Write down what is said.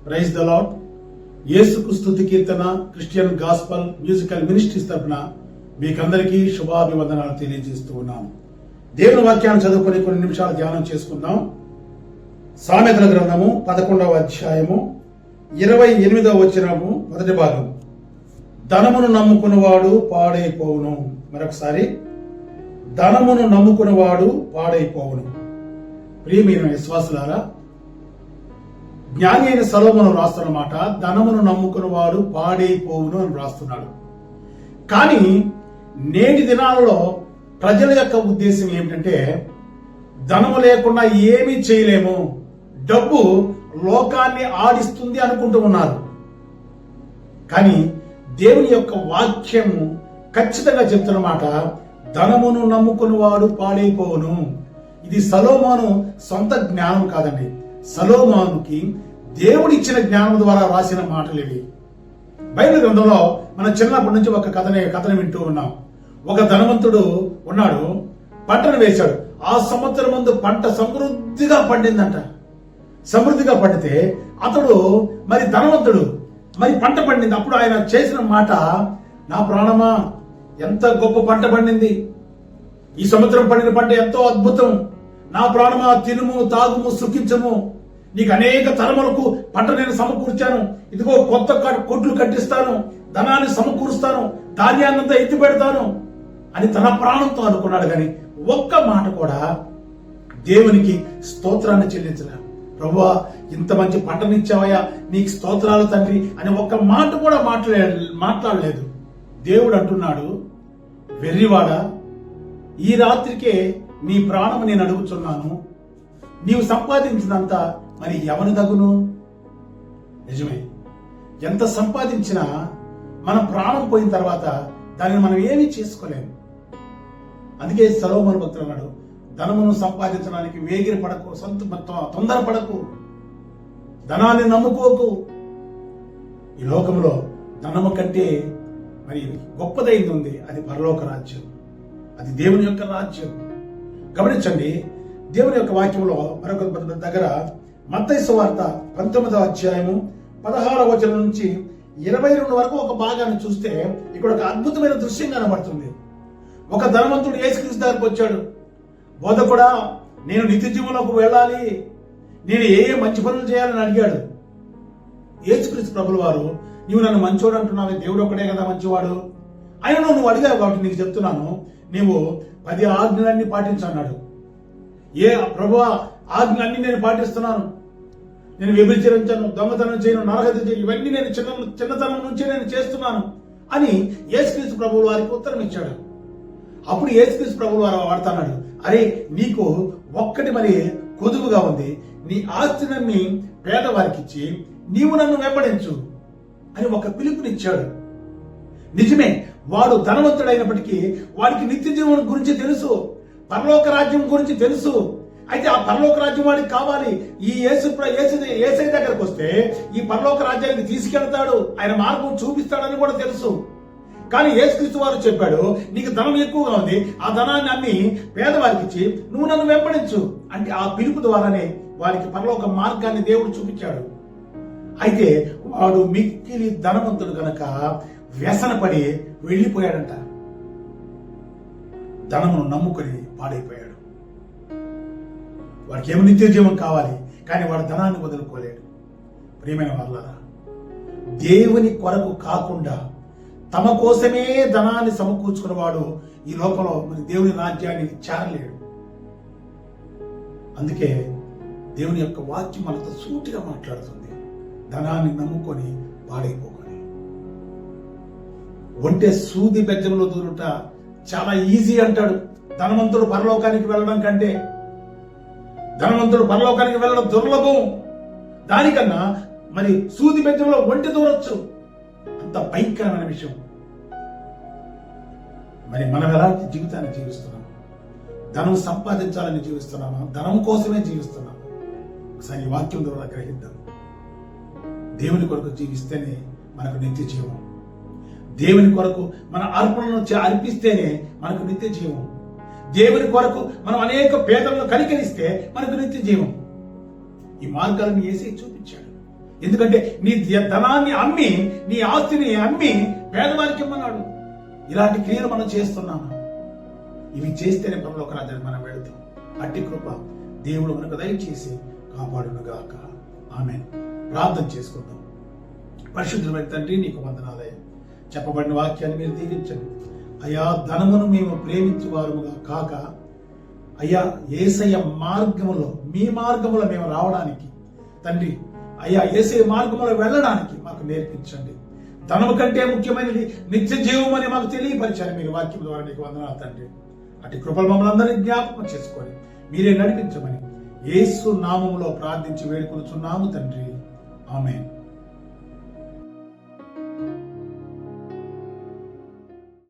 Praise the lord. యేసుకు స్తుతి కీర్తన Christian gospel musical ministries తరపున మీకందరికీ శుభాభివందనాలు తెలియజేస్తూ ఉన్నాం. దేవుని వాక్యాన్ని చదువుకొని కొన్ని నిమిషాలు ధ్యానం చేసుకుందాం. సామెతల గ్రంథము 11వ అధ్యాయము 28వ వచనము మొదటి భాగం. ధనమును నమ్ముకున్నవాడు పాడైపోవును. మరొకసారి, ధనమును నమ్ముకున్నవాడు పాడైపోవును. ప్రియమైన విశ్వాసులారా, జ్ఞాని అయిన సొలొమోను రాస్తున్నమాట, ధనమును నమ్ముకున్నవాడు పాడైపోవును అని రాస్తున్నాడు. కానీ నేటి దినాలలో ప్రజల యొక్క ఉద్దేశం ఏమిటంటే, ధనము లేకుండా ఏమీ చేయలేము, డబ్బు లోకాన్ని ఆడిస్తుంది అనుకుంటూ ఉన్నారు. కానీ దేవుని యొక్క వాక్యము ఖచ్చితంగా చెప్తున్నమాట, ధనమును నమ్ముకున్నవాడు పాడైపోవును. ఇది సొలొమోను సొంత జ్ఞానం కాదండి. సొలొమోనుకి దేవుడు ఇచ్చిన జ్ఞానం ద్వారా రాసిన మాటలు ఇవి. బైబిల్ గ్రంథంలో మన చిన్నప్పటి నుంచి ఒక కథను వింటూ ఉన్నాం. ఒక ధనవంతుడు ఉన్నాడు, పంటను వేశాడు. ఆ సంవత్సరం ముందు పంట సమృద్ధిగా పండిందంట. సమృద్ధిగా పండితే అతడు మరి ధనవంతుడు, మరి పంట పండింది. అప్పుడు ఆయన చేసిన మాట, నా ప్రాణమా ఎంత గొప్ప పంట పండింది, ఈ సంవత్సరం పండిన పంట ఎంతో అద్భుతం, నా ప్రాణమా తినుము తాగుము సుఖించము, నీకు అనేక తరములకు పంట నేను సమకూర్చాను, ఇదిగో కొత్త కొట్లు కట్టిస్తాను, ధనాన్ని సమకూరుస్తాను, ధాన్యాన్నంతా ఎత్తి పెడతాను అని తన ప్రాణంతో అనుకున్నాడు. కానీ ఒక్క మాట కూడా దేవునికి స్తోత్రాన్ని చెల్లించలే. ప్రభువా, ఇంత మంచి పంటనిచ్చావయ్యా, నీకు స్తోత్రాలు తండ్రి అని ఒక్క మాట కూడా మాట్లాడలేదు. దేవుడు అంటున్నాడు, వెర్రివాడా, ఈ రాత్రికే నీ ప్రాణము నేను అడుగుతున్నాను, నీవు సంపాదించినంత మరి ఎవని దగును? నిజమే, ఎంత సంపాదించినా మన ప్రాణం పోయిన తర్వాత దానిని మనం ఏమీ చేసుకోలేము. అందుకే సొలొమోను భక్తుడు అన్నాడు, ధనమును సంపాదించడానికి వేగిరి పడకు, తొందర పడకు, ధనాన్ని నమ్ముకోకు. ఈ లోకంలో ధనము కంటే మరి గొప్పదైంది ఉంది, అది పరలోక రాజ్యం, అది దేవుని యొక్క రాజ్యం. గమనించండి, దేవుని యొక్క వాక్యంలో మరొక దగ్గర మత్తయి సువార్త 19వ అధ్యాయము 16వ వచనం నుంచి 22 వరకు ఒక భాగాన్ని చూస్తే ఇక్కడ ఒక అద్భుతమైన దృశ్యం కనబడుతుంది. ఒక ధనవంతుడు యేసుక్రీస్తు దగ్గరకు వచ్చాడు. బోధకుడా, నేను నిత్య జీవంలోకి వెళ్ళాలి, నేను ఏ మంచి పనులు చేయాలని అడిగాడు. యేసుక్రీస్తు ప్రభుల వారు, నీవు నన్ను మంచోడు అంటున్నావు, దేవుడు ఒక్కడే కదా మంచివాడు, అయినా నువ్వు అడిగావు కాబట్టి నీకు చెప్తున్నాను, నీవు 10 ఆజ్ఞలన్నీ పాటించన్నాడు. ఏ ప్రభువా, ఆజ్ఞలన్నీ నేను పాటిస్తున్నాను, నేను వ్యభిచరించను, దొంగతనం చేయను, నరహత్య చేయను, ఇవన్నీ నేను చిన్నతనం నుంచే నేను చేస్తున్నాను అని యేసుక్రీస్తు ప్రభువు వారికి ఉత్తరం ఇచ్చాడు. అప్పుడు యేసుక్రీస్తు ప్రభువు వారు వాడుతున్నాడు, అరే నీకు ఒక్కటి మరి కొదువుగా ఉంది, నీ ఆస్తిని పేదవారికి ఇచ్చి నీవు నన్ను వెంబడించు అని ఒక పిలుపునిచ్చాడు. నిజమే, వాడు ధనవంతుడైనప్పటికీ వాడికి నిత్య జీవనం గురించి తెలుసు, పరలోక రాజ్యం గురించి తెలుసు. అయితే ఆ పరలోక రాజ్యం వాడికి కావాలి. ఈ యేసయ్య దగ్గరకు వస్తే ఈ పరలోక రాజ్యానికి తీసుకెళ్తాడు, ఆయన మార్గం చూపిస్తాడని కూడా తెలుసు. కానీ యేసుక్రీస్తు వారు చెప్పాడు, నీకు ధనం ఎక్కువగా ఉంది, ఆ ధనాన్ని అమ్మి పేదవారికి ఇచ్చి నువ్వు నన్ను వెంబడించు అంటే ఆ పిలుపు ద్వారానే వారికి పరలోక మార్గాన్ని దేవుడు చూపించాడు. అయితే వాడు మిక్కిలి ధనవంతుడు గనక వ్యసనపడి వెళ్ళిపోయాడంట. ధనమును నమ్ముకొని పాడైపోయాడు. వాడికి ఏమి నిత్య జీవం కావాలి, కానీ వాడు ధనాన్ని వదులుకోలేడు. ప్రియమైన వాళ్ళారా, దేవుని కొరకు కాకుండా తమ కోసమే ధనాన్ని సమకూర్చుకున్నవాడు ఈ లోకంలో మరి దేవుని రాజ్యాన్ని చేరలేడు. అందుకే దేవుని యొక్క వాక్యం మనతో సూటిగా మాట్లాడుతుంది, ధనాన్ని నమ్ముకొని పాడైపోకొని. ఒంటె సూది బెజ్జంలో దూరుట చాలా ఈజీ అంటాడు. ధనవంతుడు పరలోకానికి వెళ్ళడం కంటే ధనవంతుడు పరలోకానికి వెళ్ళడం దుర్లభం. దానికన్నా మరి సూది బెజ్జంలో ఒంటె దూరొచ్చు, అంత భయంకరమైన విషయం. మరి మనం ఎలాంటి జీవితాన్ని జీవిస్తున్నాం? ధనం సంపాదించాలని జీవిస్తున్నామా? ధనం కోసమే జీవిస్తున్నామా? ఒకసారి ఈ వాక్యం ద్వారా గ్రహిద్దాం. దేవుని కొరకు జీవిస్తేనే మనకు నిత్య జీవం. దేవుని కొరకు మన అర్పణను అర్పిస్తేనే మనకు నిత్య జీవం. దేవుని కొరకు మనం అనేక పేదలను కనికరిస్తే మనకు నిత్య జీవం. ఈ మార్గాలను యేసయ్య చూపించాడు. ఎందుకంటే నీ ధనాన్ని అమ్మి, నీ ఆస్తిని అమ్మి పేదవారికి ఇమ్మన్నాడు. ఇలాంటి క్రియలు మనం చేస్తున్నాము. ఇవి చేస్తేనే పరలోక రాజ్యానికి మనం వెళతాం. అట్టి కృప దేవుడు మనకు దయచేసి కాపాడునుగాక. ఆమేన్. ప్రార్థన చేసుకుందాం. పరిశుద్ధమైన తండ్రి, నీకు వందనాలయ్యా. చెప్పబడిన వాక్యాన్ని మీరు దీవించండి అయ్యా. ధనమును మేము ప్రేమించు వారుగా కాక అయ్యా, యేసయ్య మార్గములో, మీ మార్గములో మేము రావడానికి తండ్రి అయ్యా, యేసయ్య మార్గములో వెళ్ళడానికి మాకు నేర్పించండి. ధనము కంటే ముఖ్యమైనది నిత్య జీవం అని మాకు తెలియపరిచారు మీరు వాక్యం ద్వారా. నీకు వందనాలు తండ్రి. అటు కృపలు మమ్మల్ని అందరినీ జ్ఞాపకం చేసుకొని మీరే నడిపించమని యేసు నామములో ప్రార్థించి వేడుకొనుచున్నాము తండ్రి. ఆమేన్.